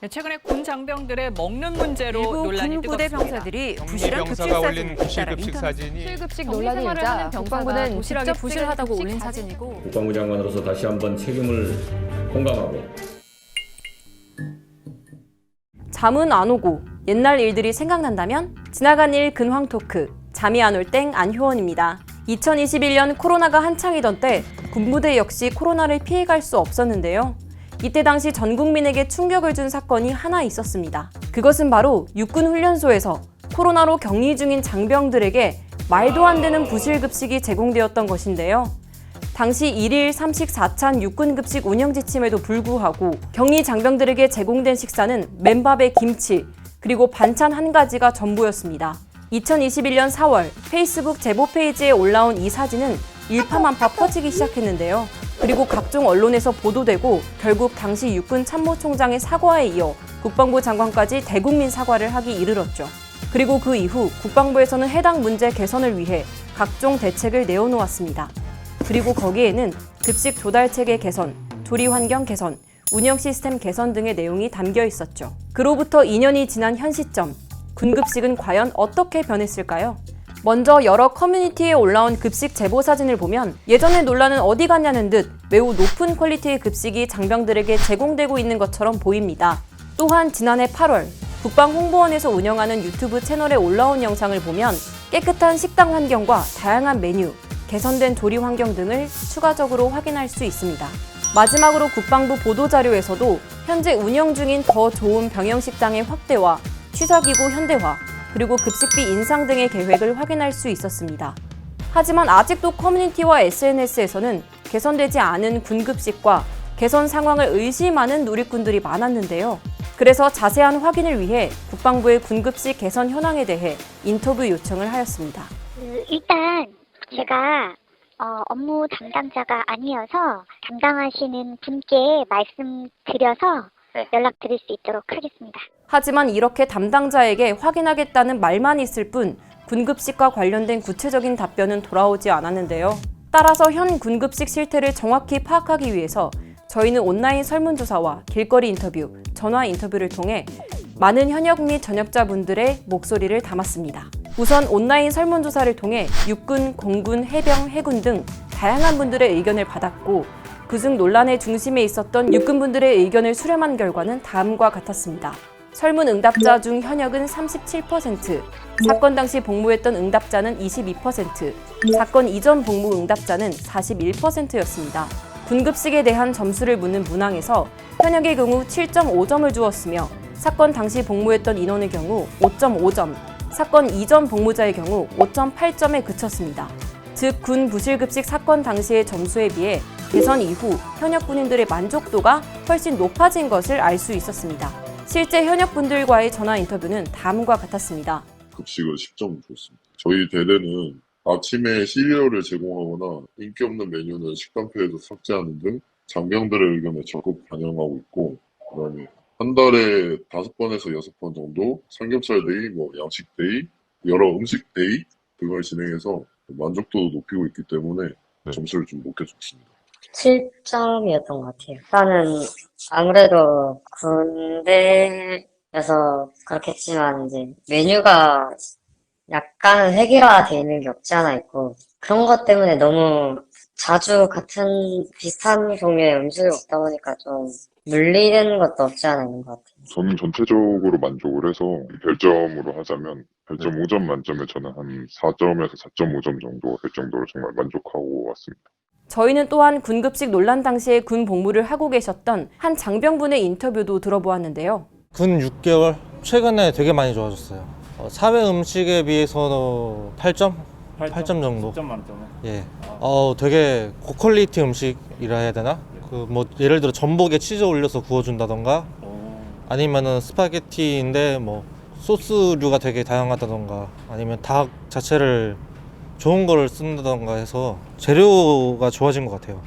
최근에 군 장병들의 먹는 문제로 일부 논란이 군 부대 뜨겁습니다. 병사들이 경리 부실한 급식 병사가 올린 사진을 부실급식 사진이 실급식 경리 논란이 생활을 일자 하는 병사가 국방부는 도시락이 직접 부실하다고 찍은 올린 급식 사진이고 국방부 장관으로서 다시 한번 책임을 공감하고 잠은 안 오고 옛날 일들이 생각난다면 지나간 일 근황 토크 잠이 안 올 땡 안효원입니다. 2021년 코로나가 한창이던 때 군부대 역시 코로나를 피해갈 수 없었는데요. 이때 당시 전 국민에게 충격을 준 사건이 하나 있었습니다. 그것은 바로 육군훈련소에서 코로나로 격리 중인 장병들에게 말도 안 되는 부실급식이 제공되었던 것인데요. 당시 1일 3식 4찬 육군급식 운영 지침에도 불구하고 격리 장병들에게 제공된 식사는 맨밥에 김치, 그리고 반찬 한 가지가 전부였습니다. 2021년 4월 페이스북 제보 페이지에 올라온 이 사진은 일파만파 퍼지기 시작했는데요. 그리고 각종 언론에서 보도되고 결국 당시 육군 참모총장의 사과에 이어 국방부 장관까지 대국민 사과를 하기 이르렀죠. 그리고 그 이후 국방부에서는 해당 문제 개선을 위해 각종 대책을 내어놓았습니다. 그리고 거기에는 급식 조달 체계 개선, 조리 환경 개선, 운영 시스템 개선 등의 내용이 담겨 있었죠. 그로부터 2년이 지난 현 시점, 군급식은 과연 어떻게 변했을까요? 먼저 여러 커뮤니티에 올라온 급식 제보 사진을 보면 예전의 논란은 어디 갔냐는 듯 매우 높은 퀄리티의 급식이 장병들에게 제공되고 있는 것처럼 보입니다. 또한 지난해 8월 국방홍보원에서 운영하는 유튜브 채널에 올라온 영상을 보면 깨끗한 식당 환경과 다양한 메뉴, 개선된 조리 환경 등을 추가적으로 확인할 수 있습니다. 마지막으로 국방부 보도자료에서도 현재 운영 중인 더 좋은 병영식당의 확대와 취사기구 현대화, 그리고 급식비 인상 등의 계획을 확인할 수 있었습니다. 하지만 아직도 커뮤니티와 SNS에서는 개선되지 않은 군급식과 개선 상황을 의심하는 누리꾼들이 많았는데요. 그래서 자세한 확인을 위해 국방부의 군급식 개선 현황에 대해 인터뷰 요청을 하였습니다. 일단 제가 업무 담당자가 아니어서 담당하시는 분께 말씀드려서 연락드릴 수 있도록 하겠습니다. 하지만 이렇게 담당자에게 확인하겠다는 말만 있을 뿐 군급식과 관련된 구체적인 답변은 돌아오지 않았는데요. 따라서 현 군급식 실태를 정확히 파악하기 위해서 저희는 온라인 설문조사와 길거리 인터뷰, 전화 인터뷰를 통해 많은 현역 및 전역자분들의 목소리를 담았습니다. 우선 온라인 설문조사를 통해 육군, 공군, 해병, 해군 등 다양한 분들의 의견을 받았고 그중 논란의 중심에 있었던 육군분들의 의견을 수렴한 결과는 다음과 같았습니다. 설문 응답자 중 현역은 37%, 사건 당시 복무했던 응답자는 22%, 사건 이전 복무 응답자는 41%였습니다. 군급식에 대한 점수를 묻는 문항에서 현역의 경우 7.5점을 주었으며 사건 당시 복무했던 인원의 경우 5.5점, 사건 이전 복무자의 경우 5.8점에 그쳤습니다. 즉, 군 부실급식 사건 당시의 점수에 비해 개선 이후 현역 군인들의 만족도가 훨씬 높아진 것을 알 수 있었습니다. 실제 현역분들과의 전화 인터뷰는 다음과 같았습니다. 급식을 10점 줬습니다. 저희 대대는 아침에 시리얼을 제공하거나 인기 없는 메뉴는 식단표에서 삭제하는 등 장병들의 의견에 적극 반영하고 있고, 그다음에 한 달에 5번에서 6번 정도 삼겹살 데이, 양식 데이, 여러 음식 데이 등을 진행해서 만족도도 높이고 있기 때문에 점수를 좀 높게 줬습니다. 7점이었던 것 같아요. 일단은 아무래도 군대여서 그렇겠지만 이제 메뉴가 약간은 획일화되어 있는 게 없지 않아 있고 그런 것 때문에 너무 자주 같은 비슷한 종류의 음식이 먹다 보니까 좀 물리는 것도 없지 않아 있는 것 같아요. 저는 전체적으로 만족을 해서 별점으로 하자면 별점 5점 만점에 저는 한 4점에서 4.5점 정도가 될 정도로 정말 만족하고 왔습니다. 저희는 또한 군급식 논란 당시에 군 복무를 하고 계셨던 한 장병분의 인터뷰도 들어보았는데요. 군 6개월? 최근에 되게 많이 좋아졌어요. 사회 음식에 비해서 8점? 8점 정도. 10점 만점에? 예. 되게 고퀄리티 음식이라 해야 되나? 예를 들어 전복에 치즈 올려서 구워준다던가 아니면은 스파게티인데 소스류가 되게 다양하다던가 아니면 닭 자체를 좋은 거를 쓴다던가 해서 재료가 좋아진 것 같아요.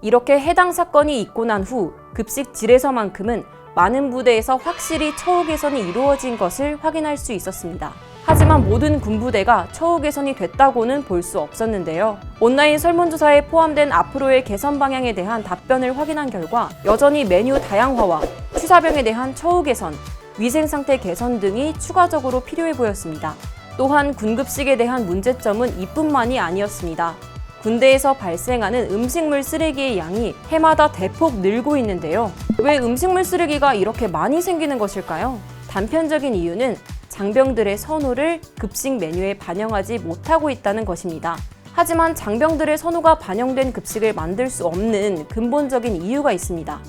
이렇게 해당 사건이 있고 난 후 급식 질에서만큼은 많은 부대에서 확실히 처우 개선이 이루어진 것을 확인할 수 있었습니다. 하지만 모든 군부대가 처우 개선이 됐다고는 볼 수 없었는데요. 온라인 설문조사에 포함된 앞으로의 개선 방향에 대한 답변을 확인한 결과 여전히 메뉴 다양화와 취사병에 대한 처우 개선, 위생 상태 개선 등이 추가적으로 필요해 보였습니다. 또한 군급식에 대한 문제점은 이뿐만이 아니었습니다. 군대에서 발생하는 음식물 쓰레기의 양이 해마다 대폭 늘고 있는데요. 왜 음식물 쓰레기가 이렇게 많이 생기는 것일까요? 단편적인 이유는 장병들의 선호를 급식 메뉴에 반영하지 못하고 있다는 것입니다. 하지만 장병들의 선호가 반영된 급식을 만들 수 없는 근본적인 이유가 있습니다.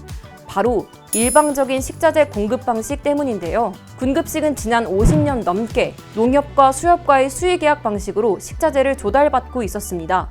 바로 일방적인 식자재 공급 방식 때문인데요. 군급식은 지난 50년 넘게 농협과 수협과의 수의계약 방식으로 식자재를 조달받고 있었습니다.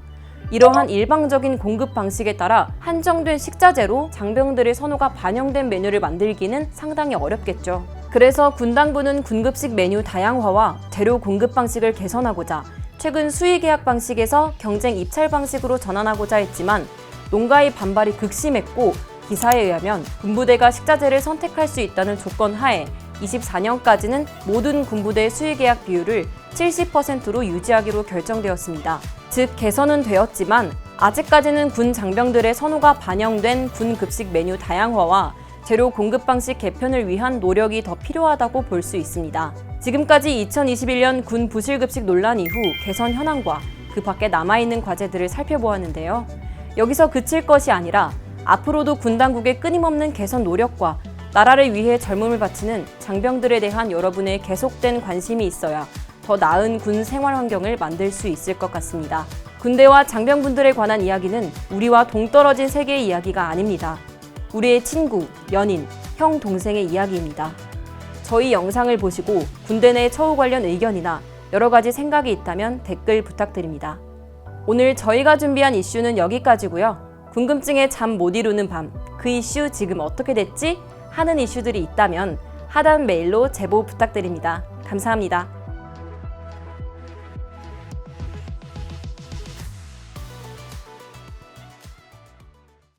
이러한 일방적인 공급 방식에 따라 한정된 식자재로 장병들의 선호가 반영된 메뉴를 만들기는 상당히 어렵겠죠. 그래서 군당부는 군급식 메뉴 다양화와 재료 공급 방식을 개선하고자 최근 수의계약 방식에서 경쟁 입찰 방식으로 전환하고자 했지만 농가의 반발이 극심했고 기사에 의하면 군부대가 식자재를 선택할 수 있다는 조건 하에 24년까지는 모든 군부대 수의계약 비율을 70%로 유지하기로 결정되었습니다. 즉 개선은 되었지만 아직까지는 군 장병들의 선호가 반영된 군 급식 메뉴 다양화와 재료 공급 방식 개편을 위한 노력이 더 필요하다고 볼 수 있습니다. 지금까지 2021년 군 부실급식 논란 이후 개선 현황과 그 밖에 남아있는 과제들을 살펴보았는데요. 여기서 그칠 것이 아니라 앞으로도 군 당국의 끊임없는 개선 노력과 나라를 위해 젊음을 바치는 장병들에 대한 여러분의 계속된 관심이 있어야 더 나은 군 생활 환경을 만들 수 있을 것 같습니다. 군대와 장병분들에 관한 이야기는 우리와 동떨어진 세계의 이야기가 아닙니다. 우리의 친구, 연인, 형, 동생의 이야기입니다. 저희 영상을 보시고 군대 내 처우 관련 의견이나 여러 가지 생각이 있다면 댓글 부탁드립니다. 오늘 저희가 준비한 이슈는 여기까지고요. 궁금증에 잠 못 이루는 밤, 그 이슈 지금 어떻게 됐지? 하는 이슈들이 있다면 하단 메일로 제보 부탁드립니다. 감사합니다.